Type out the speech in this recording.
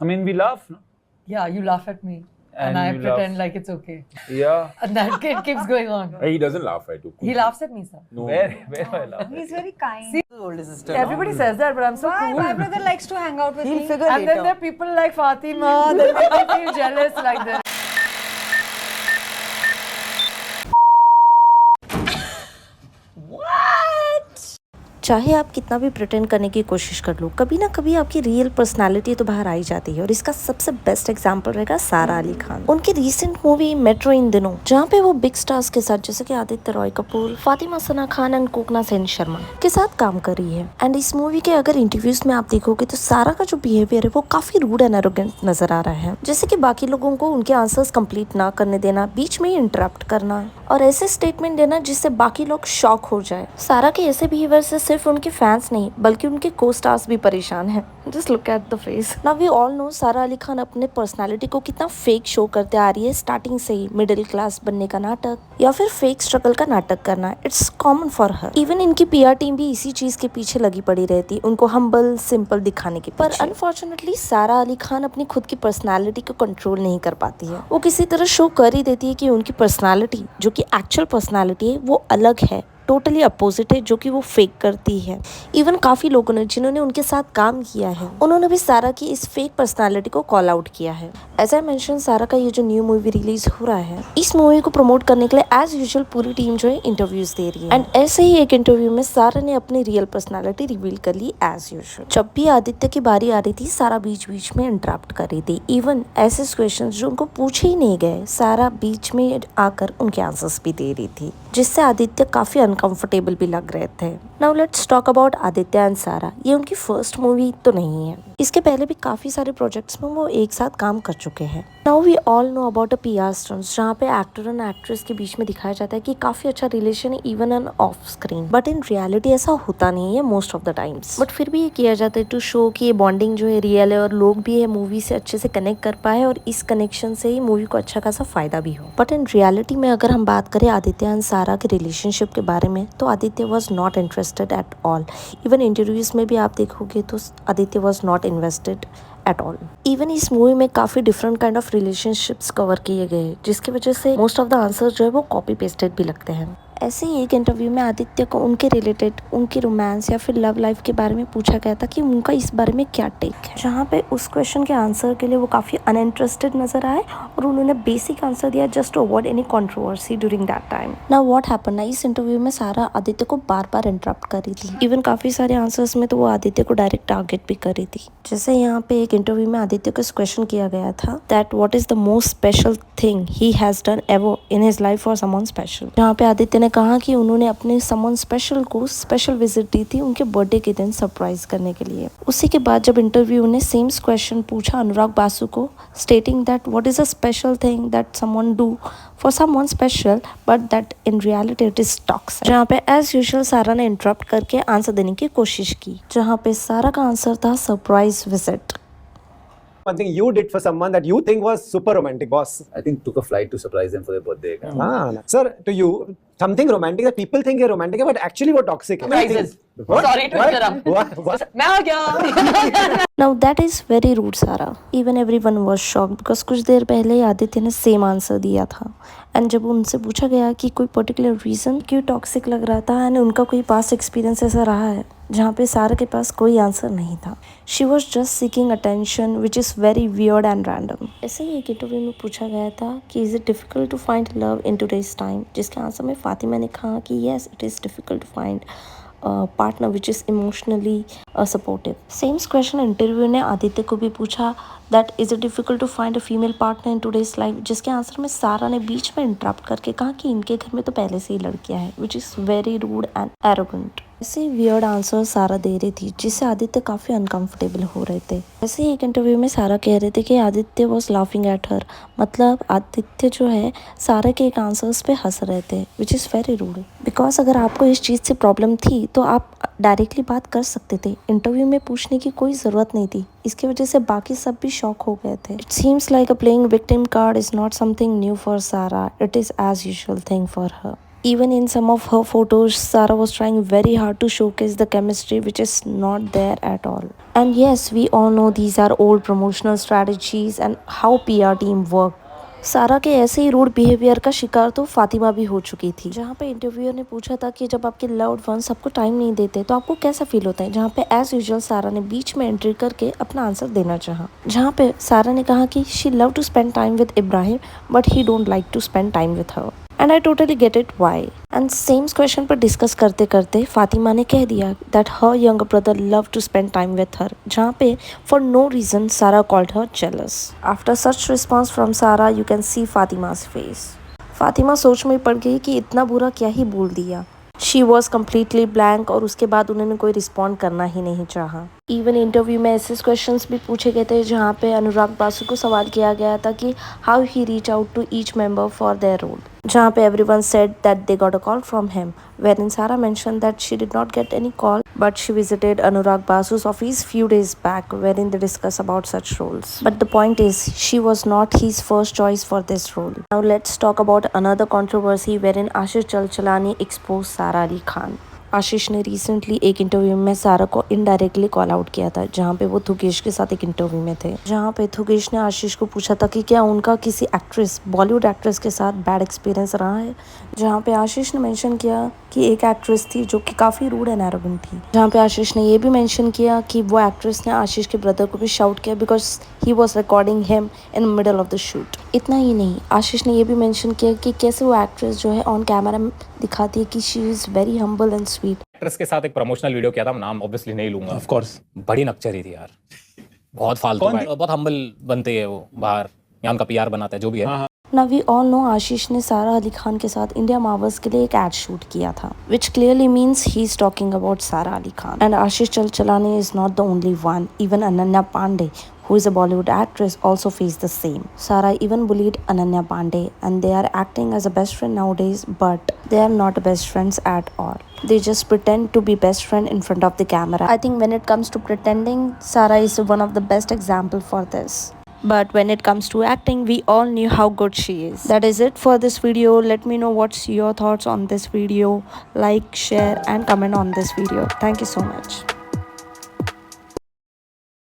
I mean, we laugh, no? Yeah, you laugh at me. And I you pretend laugh. like it's okay. Yeah. And that kid keeps going on. He doesn't laugh at you. He laughs at me, sir. No. Where do I laugh? He's very kind. See, older sister. Everybody says that, but I'm so Why? cool. My brother likes to hang out with He'll me. figure And later. then there are people like Fatima that make me feel jealous like that. चाहे आप कितना भी pretend करने की कोशिश कर लो, कभी ना कभी आपकी रियल पर्सनालिटी तो बाहर आ ही जाती है। और इसका सबसे बेस्ट एग्जांपल रहेगा सारा अली खान। उनकी रीसेंट मूवी मेट्रो इन दिनों, जहाँ पे वो बिग स्टार्स के साथ जैसे कि आदित्य रॉय कपूर, फातिमा सना खान एंड कोकना सेन शर्मा के साथ काम कर रही है। एंड इस मूवी के अगर इंटरव्यूज में आप देखोगे तो सारा का जो बिहेवियर है वो काफी रूड एंड एरोगेंट नजर आ रहा है। जैसे कि बाकी लोगों को उनके आंसर्स कंप्लीट ना करने देना, बीच में ही इंटरप्ट करना और ऐसे स्टेटमेंट देना जिससे बाकी लोग शॉक हो जाए। सारा के ऐसे बिहेवियर से सिर्फ उनके फैंस नहीं बल्कि उनके को स्टार्स भी परेशान हैं। Just look at the face. Now we all know Sara Ali Khan अपने पर्सनालिटी को कितना फेक शो करते आ रही है स्टार्टिंग से ही। मिडिल क्लास बनने का नाटक या फिर फेक स्ट्रगल का नाटक करना, it's common for her. Even इनकी पीआर टीम भी इसी चीज के पीछे लगी पड़ी रहती, उनको हम्बल सिंपल दिखाने के पीछे। पर अनफॉर्चुनेटली सारा अली खान अपनी खुद की पर्सनालिटी को कंट्रोल नहीं कर पाती है। वो किसी तरह शो कर ही देती है कि उनकी पर्सनालिटी जो कि एक्चुअल पर्सनालिटी है वो अलग है, टोटली अपोजिट है, जो कि वो फेक करती है। इवन काफी लोगों ने जिन्होंने उनके साथ काम किया है उन्होंने भी सारा की इस फेक पर्सनालिटी को कॉल आउट किया है। एज आई मेंशन, सारा का ये जो न्यू मूवी रिलीज हो रहा है, इस मूवी को प्रमोट करने के लिए एज यूजुअल पूरी टीम जो है इंटरव्यूज दे रही है। एंड ऐसे ही एक इंटरव्यू में सारा ने अपनी रियल पर्सनालिटी रिवील कर ली एज यूजुअल। जब भी आदित्य की बारी आ रही थी सारा बीच बीच में इंटरप्ट कर रही थी। इवन ऐसे क्वेश्चन जो उनको पूछे ही नहीं गए सारा बीच में आकर उनके आंसर्स भी दे रही थी, जिससे आदित्य काफी अनकंफर्टेबल भी लग रहे थे। Now let's talk about Aditya and सारा। ये उनकी फर्स्ट मूवी तो नहीं है, इसके पहले भी काफी सारे प्रोजेक्ट्स में वो एक साथ काम कर चुके हैं। Now we all know about a PR stunts, जहाँ पे एक्टर एंड एक्ट्रेस के बीच में दिखाया जाता है कि काफी अच्छा रिलेशन है even end of screen, but in reality ऐसा होता नहीं है most of the times. But फिर भी ये किया जाता है टू शो कि ये बॉन्डिंग जो है रियल है और लोग भी है मूवी से अच्छे से कनेक्ट कर पाए और इस कनेक्शन से ही मूवी को अच्छा खासा फायदा भी हो। बट इन रियलिटी में अगर हम बात करें आदित्य एंड सारा के रिलेशनशिप के बारे में, तो Aditya was not interested at all. Even interviews में भी आप देखोगे तो Aditya was not invested at all. Even इस मूवी में काफी different kind of relationships cover किए गए, जिसकी वजह से मोस्ट ऑफ द आंसर जो है वो कॉपी पेस्टेड भी लगते हैं। ऐसे ही एक इंटरव्यू में आदित्य को उनके रिलेटेड उनकी रोमांस या फिर लव लाइफ के बारे में पूछा गया था कि उनका इस बारे में क्या टेक है, जहाँ पे उस क्वेश्चन के आंसर के लिए वो काफ़ी अनइंटरेस्टेड नजर आए और उन्होंने बेसिक आंसर दिया just to avoid any controversy during that time. Now what happened ना, इस इंटरव्यू में सारा आदित्य को बार बार इंटरप्ट कर रही थी। इवन काफ़ी सारे आंसर्स में तो वो आदित्य को डायरेक्ट टारगेट भी कर रही थी। जैसे यहाँ पे एक इंटरव्यू में आदित्य को क्वेश्चन किया गया था that what is the most special thing he has done ever in his life for someone special, जहाँ पे आदित्य ने कहा कि उन्होंने अपने समवन स्पेशल को स्पेशल विजिट दी थी उनके बर्थडे के दिन सरप्राइज करने के लिए। उसी के बाद जब इंटरव्यू ने सेम क्वेश्चन पूछा अनुराग बासु को, stating that what is a special thing that someone do for someone special but that in reality it is toxic, जहाँ पे एज यूजुअल सारा ने इंटरप्ट करके आंसर देने की कोशिश की, जहाँ पे सारा का आंसर था surprise visit. One thing you did for someone that you think was super romantic, boss. I think took a flight to surprise them for their birthday. Sir, to you, something romantic that people think is romantic, but actually वो toxic है. Surprises. Sorry to interrupt. What? मैं आ गया। Now that is very rude, Sara. Even everyone was shocked because कुछ देर पहले ही आदित्य ने same answer दिया था। And जब उनसे पूछा गया कि कोई पर्टिकुलर रीज़न क्यों टॉक्सिक लग रहा था एंड उनका कोई पास्ट एक्सपीरियंस ऐसा रहा है, जहाँ पे सारा के पास कोई आंसर नहीं था। She was just seeking attention which is very weird and random. ऐसे ही एक इंटरव्यू में पूछा गया था कि is it difficult to find love in today's time, जिसके आंसर में फातिमा ने कहा कि yes it is difficult to find partner which is emotionally supportive. Same question interview ने आदित्य को भी पूछा that is it difficult to find a female partner in today's life, जिसके आंसर में सारा ने बीच में इंटरप्ट करके कहा कि इनके घर में तो पहले से ही लड़कियां हैं, which is very rude and arrogant. ऐसे वियर्ड आंसर सारा दे रही थी जिससे आदित्य काफ़ी अनकंफर्टेबल हो रहे थे। ऐसे ही एक इंटरव्यू में सारा कह रहे थे कि Aditya was laughing at her, मतलब आदित्य जो है सारा के एक आंसर्स पे हंस रहे थे, which is very rude. Because अगर आपको इस चीज़ से प्रॉब्लम थी तो आप डायरेक्टली बात कर सकते थे, इंटरव्यू में पूछने की कोई ज़रूरत नहीं थी। इसकी वजह से बाकी सब भी शॉक हो गए थे। It seems like a playing victim card is not something new for Sara, it is as usual thing for her. Even in some of her photos, Sarah was trying very hard to showcase the chemistry, which is not there at all. And yes, we all know these are old promotional strategies and how PR team work. सारा के ऐसे ही rude behaviour का शिकार तो फातिमा भी हो चुकी थी, जहाँ पे इंटरव्यूअर ने पूछा था कि जब आपके लव्ड वंस आपको टाइम नहीं देते तो आपको कैसा फील होता है, जहाँ पे एज यूजुअल सारा ने बीच में एंट्री करके अपना आंसर देना चाहा, जहाँ पे सारा ने कहा कि she love to spend time with Ibrahim but he don't like to spend time with her and I totally get it why. And same question पर डिस्कस करते करते फातिमा ने कह दिया that her younger brother love to spend time with her, जहाँ पे for no reason Sara called her jealous. After such response from Sara you can see Fatima's face. Fatima सोच में पड़ गई कि इतना बुरा क्या ही बोल दिया। शी वॉज कम्प्लीटली ब्लैंक और उसके बाद उन्होंने कोई रिस्पॉन्ड करना ही नहीं चाहा। इवन इंटरव्यू में ऐसे क्वेश्चंस भी पूछे गए थे जहाँ पे अनुराग बासु को सवाल किया गया था कि how he reach out to each member for their role, जहाँ पे everyone said that they got a call from him, wherein Sarah mentioned that she did not get any call but she visited Anurag Basu's office few days back wherein they discuss about such roles. But the point is she was not his first choice for this role. Now let's talk about another controversy wherein Ashish Chalchalani exposed Sara Ali Khan. आशीष ने recently एक interview में सारा को indirectly call out किया था, जहाँ पे वो थुकेश के साथ एक इंटरव्यू में थे, जहाँ पे थुकेश ने आशीष को पूछा था कि क्या उनका किसी एक्ट्रेस बॉलीवुड एक्ट्रेस के साथ बैड एक्सपीरियंस रहा है, जहाँ पे आशीष ने मेंशन किया कि एक एक्ट्रेस थी जो कि काफ़ी रूड एंड एरोगेंट थी, जहाँ पे आशीष ने ये भी मेंशन किया कि वो एक्ट्रेस ने आशीष के ब्रदर को भी शाउट किया because he was recording him in middle of the shoot. इतना ही नहीं, आशीष ने ये भी मेंशन किया कि कैसे वो एक्ट्रेस जो है ऑन कैमरा में दिखाती है कि she is very humble and sweet. Actress के साथ एक प्रमोशनल वीडियो किया था, नाम ऑब्वियसली नहीं लूंगा। ऑफ कोर्स बड़ी नक्चरी थी यार, बहुत फालतू, बहुत हम्बल बनते है वो बाहर, या उनका पीआर बनाता है जो भी है। Now we all know आशीष ने सारा अली खान के साथ इंडिया मार्वल्स के लिए एक एड शूट किया था, which clearly means he is talking about Sara Ali Khan. And Ashish Chalchalani is not the only one. Even Ananya Pandey, who is a Bollywood actress, also faced the same. Sara even bullied Ananya Pandey, and they are acting as a best friend nowadays, but they are not best friends at all. They just pretend to be best friend in front of the camera. I think when it comes to pretending, Sara is one of the best example for this. But when it comes to acting, we all knew how good she is. That is it for this video. Let me know what's your thoughts on this video. Like, share and comment on this video. Thank you so much.